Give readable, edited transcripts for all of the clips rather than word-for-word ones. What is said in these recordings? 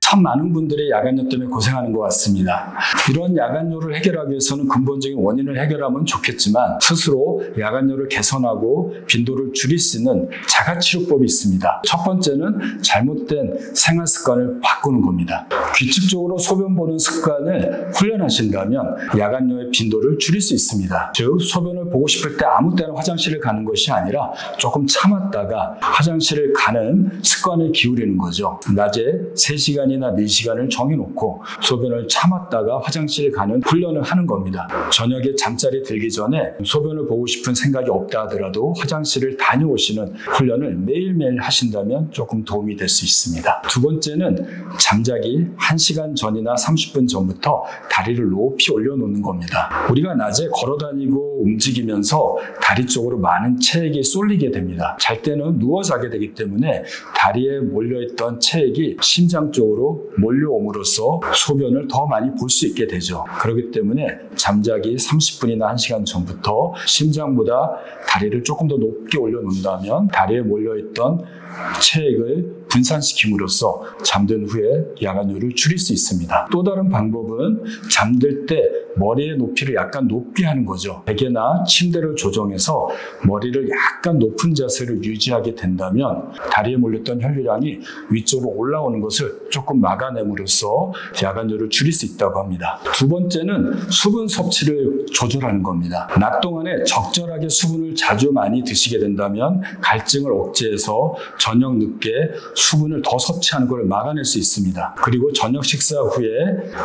참 많은 분들이 야간뇨 때문에 고생하는 것 같습니다. 이런 야간뇨를 해결하기 위해서는 근본적인 원인을 해결하면 좋겠지만 스스로 야간뇨를 개선하고 빈도를 줄일 수 있는 자가치료법이 있습니다. 첫 번째는 잘못된 생활 습관을 바꾸는 겁니다. 규칙적으로 소변 보는 습관을 훈련하신다면 야간뇨의 빈도를 줄일 수 있습니다. 즉 소변을 보고 싶을 때 아무 때나 화장실을 가는 것이 아니라 조금 참았다가 화장실을 가는 습관을 기울이는 거죠. 낮에 3시간이나 4시간을 정해놓고 소변을 참았다가 화장실을 가는 훈련을 하는 겁니다. 저녁에 잠자리 들기 전에 소변을 보고 싶은 생각이 없다 하더라도 화장실을 다녀오시는 훈련을 매일매일 하신다면 조금 도움이 될 수 있습니다. 두 번째는 잠자기 1시간 전이나 30분 전부터 다리를 높이 올려놓는 겁니다. 우리가 낮에 걸어다니고 움직이면서 다리 쪽으로 많은 체액이 쏠리게 됩니다. 잘 때는 누워 자게 되기 때문에 다리에 몰려있던 체액이 심장 쪽으로 몰려옴으로써 소변을 더 많이 볼 수 있게 되죠. 그렇기 때문에 잠자기 30분이나 1시간 전부터 심장보다 다리를 조금 더 높게 올려놓는다면 다리에 몰려있던 체액을 분산시킴으로써 잠든 후에 야간뇨를 줄일 수 있습니다. 또 다른 방법은 잠들 때 머리의 높이를 약간 높게 하는 거죠. 베개나 침대를 조정해서 머리를 약간 높은 자세로 유지하게 된다면 다리에 몰렸던 혈류량이 위쪽으로 올라오는 것을 조금 막아냄으로써 야간뇨를 줄일 수 있다고 합니다. 두 번째는 수분 섭취를 조절하는 겁니다. 낮 동안에 적절하게 수분을 자주 많이 드시게 된다면 갈증을 억제해서 저녁 늦게 수분을 더 섭취하는 것을 막아낼 수 있습니다. 그리고 저녁 식사 후에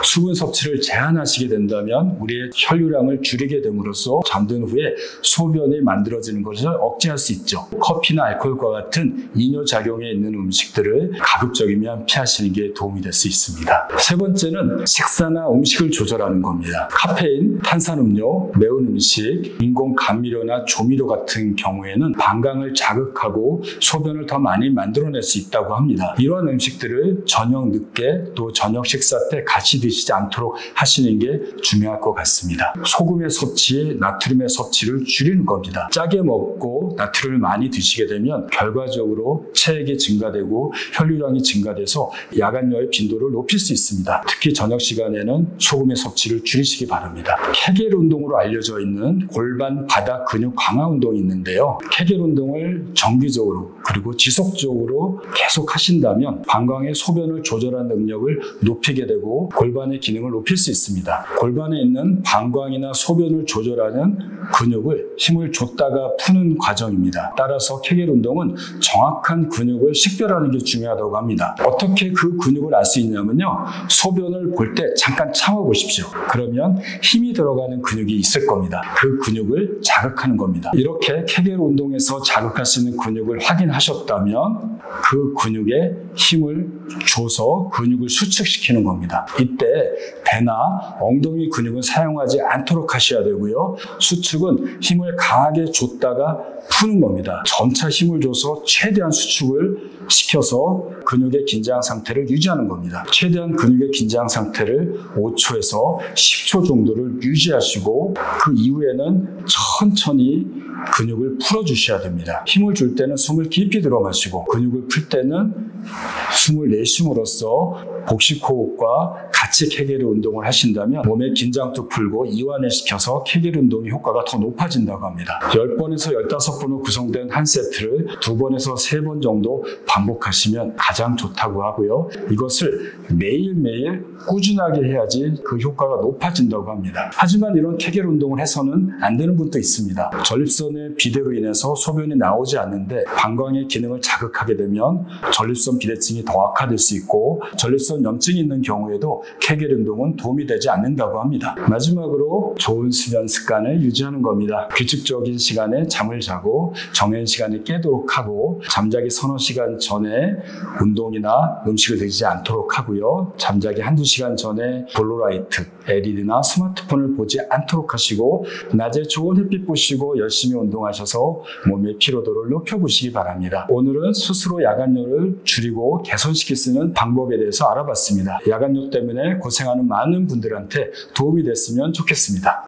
수분 섭취를 제한하시게 된다면 우리의 혈류량을 줄이게 됨으로써 잠든 후에 소변이 만들어지는 것을 억제할 수 있죠. 커피나 알코올과 같은 이뇨작용에 있는 음식들을 가급적이면 피하시는 게 도움이 될 수 있습니다. 세 번째는 식사나 음식을 조절하는 겁니다. 카페인, 탄산음료, 매운 음식, 인공 감미료나 조미료 같은 경우에는 방광을 자극하고 소변을 더 많이 만들어낼 수 있다고 합니다. 이러한 음식들을 저녁 늦게 또 저녁 식사 때 같이 드시지 않도록 하시는 게 중요할 것 같습니다. 소금의 섭취, 나트륨의 섭취를 줄이는 겁니다. 짜게 먹고 나트륨을 많이 드시게 되면 결과적으로 체액이 증가되고 혈류량이 증가돼서 야간뇨의 빈도를 높일 수 있습니다. 특히 저녁 시간에는 소금의 섭취를 줄이시기 바랍니다. 케겔 운동으로 알려져 있는 골반 바닥 근육 강화 운동이 있는데요. 케겔 운동을 정기적으로 그리고 지속적으로 계속 하신다면 방광의 소변을 조절하는 능력을 높이게 되고 골반의 기능을 높일 수 있습니다. 골반에 있는 방광이나 소변을 조절하는 근육을 힘을 줬다가 푸는 과정입니다. 따라서 케겔 운동은 정확한 근육을 식별하는 게 중요하다고 합니다. 어떻게 그 근육을 알 수 있냐면요. 소변을 볼 때 잠깐 참아보십시오. 그러면 힘이 들어가는 근육이 있을 겁니다. 그 근육을 자극하는 겁니다. 이렇게 케겔 운동에서 자극할 수 있는 근육을 확인하셨다면 그 근육에 힘을 줘서 근육을 수축시키는 겁니다. 이때 배나 엉덩이 근육은 사용하지 않도록 하셔야 되고요. 수축은 힘을 강하게 줬다가 푸는 겁니다. 점차 힘을 줘서 최대한 수축을 시켜서 근육의 긴장 상태를 유지하는 겁니다. 최대한 근육의 긴장 상태를 5초에서 10초 정도를 유지하시고 그 이후에는 천천히 근육을 풀어주셔야 됩니다. 힘을 줄 때는 숨을 깊이 들어 마시고 근육을 풀 때는 숨을 내쉬므로써 복식호흡과 같이 케겔 운동을 하신다면 몸의 긴장도 풀고 이완을 시켜서 케겔 운동의 효과가 더 높아진다고 합니다. 10번에서 15번으로 구성된 한 세트를 2번에서 3번 정도 반복하시면 가장 좋다고 하고요. 이것을 매일매일 꾸준하게 해야지 그 효과가 높아진다고 합니다. 하지만 이런 케겔 운동을 해서는 안 되는 분도 있습니다. 전립선의 비대로 인해서 소변이 나오지 않는데 방광의 기능을 자극하게 되면 전립선 비대증이 더 악화될 수 있고 전립선 염증이 있는 경우에도 케겔 운동은 도움이 되지 않는다고 합니다. 마지막으로 좋은 수면 습관을 유지하는 겁니다. 규칙적인 시간에 잠을 자고 정해진 시간에 깨도록 하고 잠자기 서너 시간 전에 운동이나 음식을 드시지 않도록 하고요. 잠자기 1-2시간 전에 블루라이트, LED나 스마트폰을 보지 않도록 하시고 낮에 좋은 햇빛 보시고 열심히 운동하셔서 몸의 피로도를 높여보시기 바랍니다. 오늘은 스스로 야간뇨를 줄이고 개선시킬 수 있는 방법에 대해서 알아봤습니다. 야간뇨 때문에 고생하는 많은 분들한테 도움이 됐으면 좋겠습니다.